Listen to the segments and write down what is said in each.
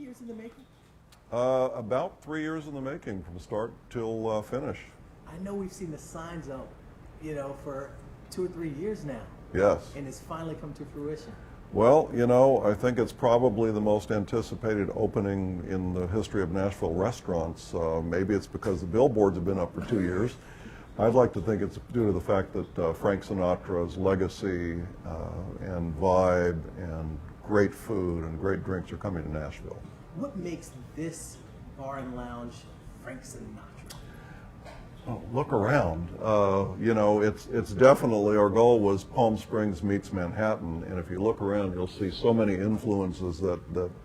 years in the making? About 3 years in the making, from start till finish. I know we've seen the signs up, for 2 or 3 years now. Yes. And it's finally come to fruition. Well, I think it's probably the most anticipated opening in the history of Nashville restaurants. Maybe it's because the billboards have been up for 2 years. I'd like to think it's due to the fact that Frank Sinatra's legacy and vibe and great food and great drinks are coming to Nashville. What makes this bar and lounge Frank Sinatra? Oh, look around. It's definitely, our goal was Palm Springs meets Manhattan, and if you look around, you'll see so many influences that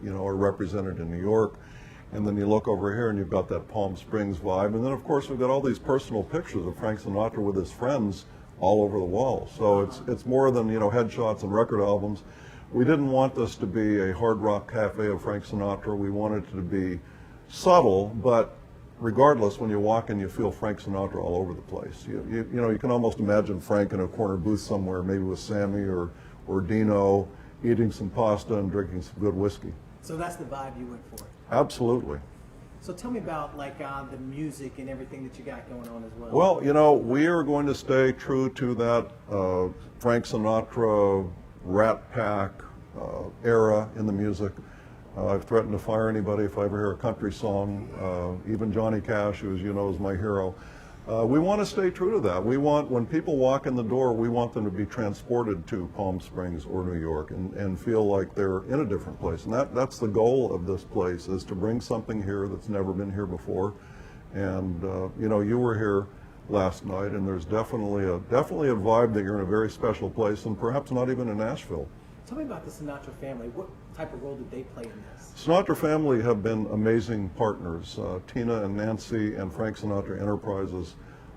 are represented in New York. And then you look over here and you've got that Palm Springs vibe. And then, of course, we've got all these personal pictures of Frank Sinatra with his friends all over the wall. So it's more than, headshots and record albums. We didn't want this to be a hard rock cafe of Frank Sinatra. We wanted it to be subtle, but regardless, when you walk in, you feel Frank Sinatra all over the place. You can almost imagine Frank in a corner booth somewhere, maybe with Sammy or Dino, eating some pasta and drinking some good whiskey. So that's the vibe you went for. Absolutely. So tell me about the music and everything that you got going on as well. Well, we are going to stay true to that Frank Sinatra Rat Pack era in the music. I've threatened to fire anybody if I ever hear a country song, even Johnny Cash, who, as you know, is my hero. We want to stay true to that. We want, when people walk in the door, we want them to be transported to Palm Springs or New York and feel like they're in a different place. And that's the goal of this place, is to bring something here that's never been here before. And, you were here last night, and there's definitely a vibe that you're in a very special place, and perhaps not even in Nashville. Tell me about the Sinatra family. What type of role did they play in this? Sinatra family have been amazing partners. Tina and Nancy and Frank Sinatra Enterprises.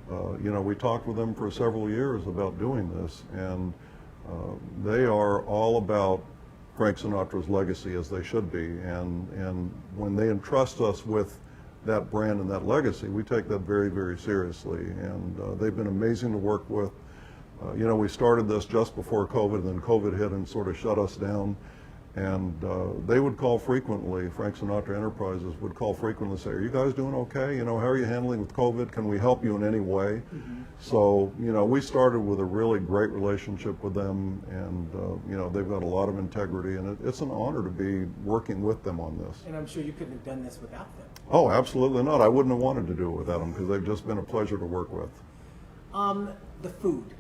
We talked with them for several years about doing this, and they are all about Frank Sinatra's legacy, as they should be. And when they entrust us with that brand and that legacy, we take that very, very seriously. And they've been amazing to work with. We started this just before COVID, and then COVID hit and sort of shut us down. And they would call frequently, Frank Sinatra Enterprises would call frequently and say, "Are you guys doing okay? How are you handling with COVID? Can we help you in any way?" Mm-hmm. So, we started with a really great relationship with them, and, they've got a lot of integrity, and it's an honor to be working with them on this. And I'm sure you couldn't have done this without them. Oh, absolutely not. I wouldn't have wanted to do it without them, because they've just been a pleasure to work with. The food.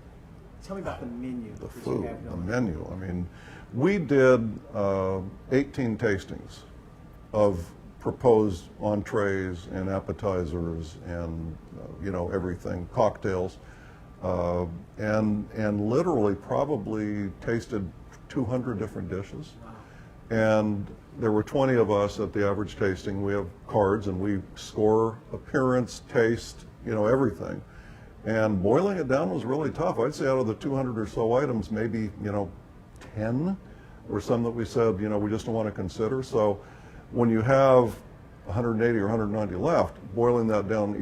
Tell me about the menu. The food, the menu. I mean, we did 18 tastings of proposed entrees and appetizers and, everything, cocktails, and literally probably tasted 200 different dishes. Wow. And there were 20 of us at the average tasting. We have cards, and we score appearance, taste, everything. And boiling it down was really tough. I'd say out of the 200 or so items, maybe, 10 were some that we said, we just don't want to consider. So when you have 180 or 190 left, boiling that down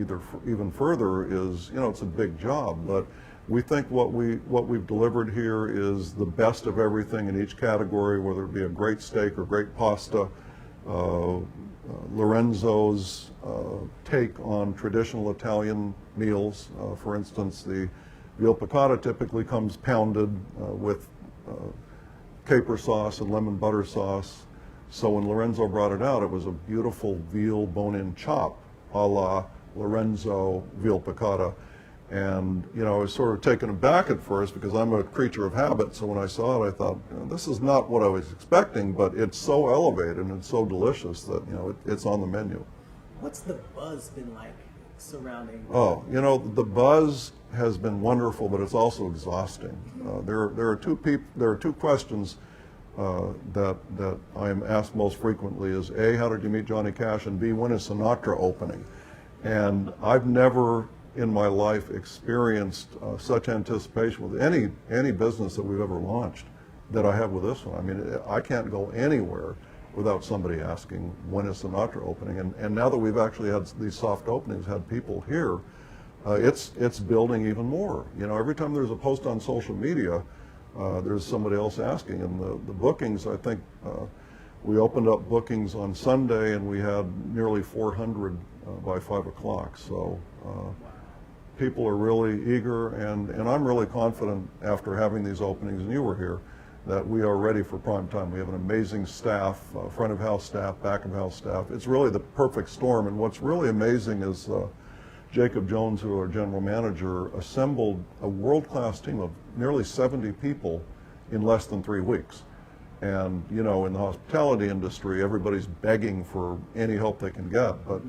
even further is, it's a big job. But we think what we've delivered here is the best of everything in each category, whether it be a great steak or great pasta. Lorenzo's take on traditional Italian meals. For instance, the veal piccata typically comes pounded with caper sauce and lemon butter sauce. So when Lorenzo brought it out, it was a beautiful veal bone-in chop, a la Lorenzo veal piccata. And, I was sort of taken aback at first because I'm a creature of habit. So when I saw it, I thought, this is not what I was expecting, but it's so elevated and it's so delicious that, it's on the menu. What's the buzz been like surrounding? Oh, the buzz has been wonderful, but it's also exhausting. There are two questions that I am asked most frequently is A, how did you meet Johnny Cash? And B, when is Sinatra opening? And I've never in my life experienced such anticipation with any business that we've ever launched that I have with this one. I mean, I can't go anywhere without somebody asking, when is Sinatra opening? And now that we've actually had these soft openings, had people here, it's building even more. Every time there's a post on social media, there's somebody else asking. And the bookings, I think, We opened up bookings on Sunday, and we had nearly 400 by 5 o'clock. So people are really eager, and I'm really confident after having these openings, and you were here, that we are ready for prime time. We have an amazing staff, front of house staff, back of house staff. It's really the perfect storm, and what's really amazing is Jacob Jones, who our general manager, assembled a world-class team of nearly 70 people in less than 3 weeks. And, you know, in the hospitality industry, everybody's begging for any help they can get. But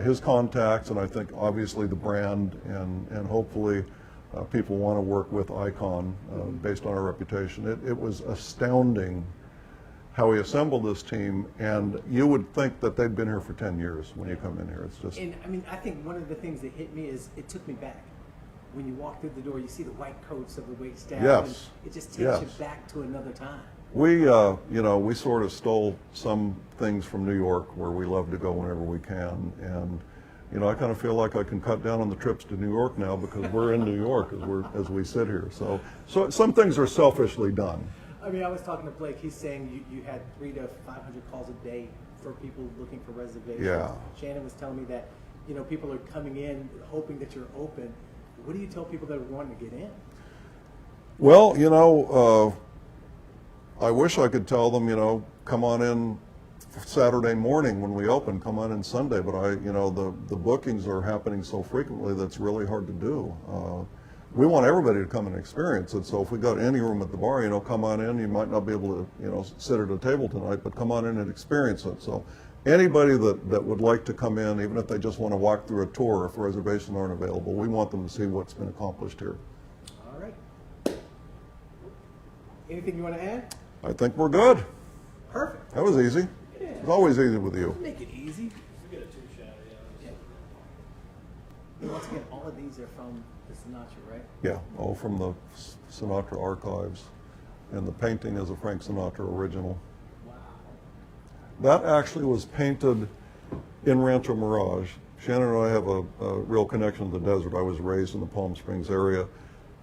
his contacts, and I think obviously the brand, and hopefully people want to work with Icon based on our reputation. It was astounding how he assembled this team, and you would think that they'd been here for 10 years when you come in here. It's just... And I mean, I think one of the things that hit me is it took me back. When you walk through the door, you see the white coats of the wait staff. Yes. And it just takes Yes. you back to another time. We, you know, we sort of stole some things from New York, where we love to go whenever we can, and you know, I kind of feel like I can cut down on the trips to New York now because we're in New York as we sit here. So some things are selfishly done. I mean, I was talking to Blake. He's saying you had 300 to 500 calls a day for people looking for reservations. Yeah. Shannon was telling me that, you know, people are coming in hoping that you're open. What do you tell people that are wanting to get in? Well, you know, I wish I could tell them, you know, come on in Saturday morning when we open, come on in Sunday, but you know, the bookings are happening so frequently that's really hard to do. We want everybody to come and experience it, so if we got any room at the bar, you know, come on in. You might not be able to, you know, sit at a table tonight, but come on in and experience it. So anybody that would like to come in, even if they just want to walk through a tour, if reservations aren't available, we want them to see what's been accomplished here. All right. Anything you want to add? I think we're good. Perfect. That was easy. Yeah. It's always easy with you. Make it easy. We get a two-shot, yeah. And once again, all of these are from the Sinatra, right? Yeah, all from the Sinatra archives. And the painting is a Frank Sinatra original. Wow. That actually was painted in Rancho Mirage. Shannon and I have a real connection to the desert. I was raised in the Palm Springs area,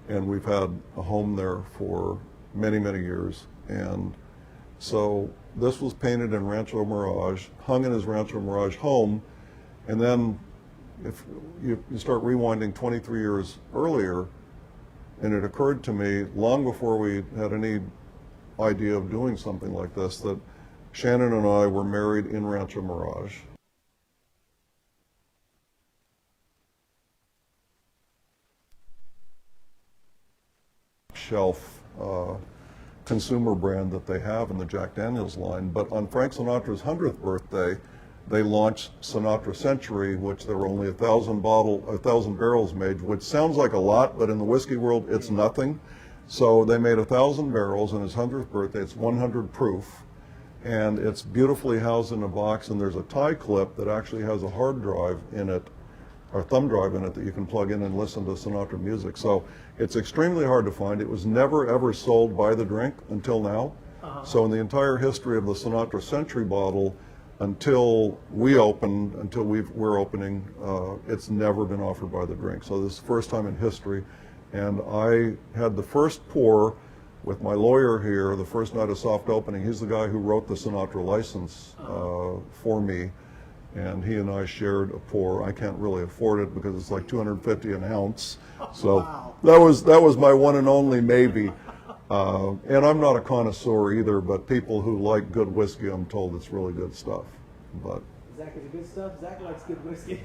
and we've had a home there for many, many years. And so this was painted in Rancho Mirage, hung in his Rancho Mirage home, and then if you start rewinding 23 years earlier, and it occurred to me long before we had any idea of doing something like this that Shannon and I were married in Rancho Mirage. Shelf consumer brand that they have in the Jack Daniels line, but on Frank Sinatra's 100th birthday, they launched Sinatra Century, which there were only 1,000 barrels made, which sounds like a lot, but in the whiskey world, it's nothing. So they made 1,000 barrels on his 100th birthday. It's 100 proof, and it's beautifully housed in a box, and there's a tie clip that actually has a hard drive in it, or thumb drive in it, that you can plug in and listen to Sinatra music. So it's extremely hard to find. It was never ever sold by the drink until now. So in the entire history of the Sinatra Century bottle, until we opened, until we're opening, it's never been offered by the drink. So this is the first time in history. And I had the first pour with my lawyer here the first night of soft opening. He's the guy who wrote the Sinatra license for me. And he and I shared a pour. I can't really afford it because it's like $250 an ounce. So Wow. that was my one and only maybe. And I'm not a connoisseur either, but people who like good whiskey, I'm told it's really good stuff. But Zach is good stuff. Zach likes good whiskey.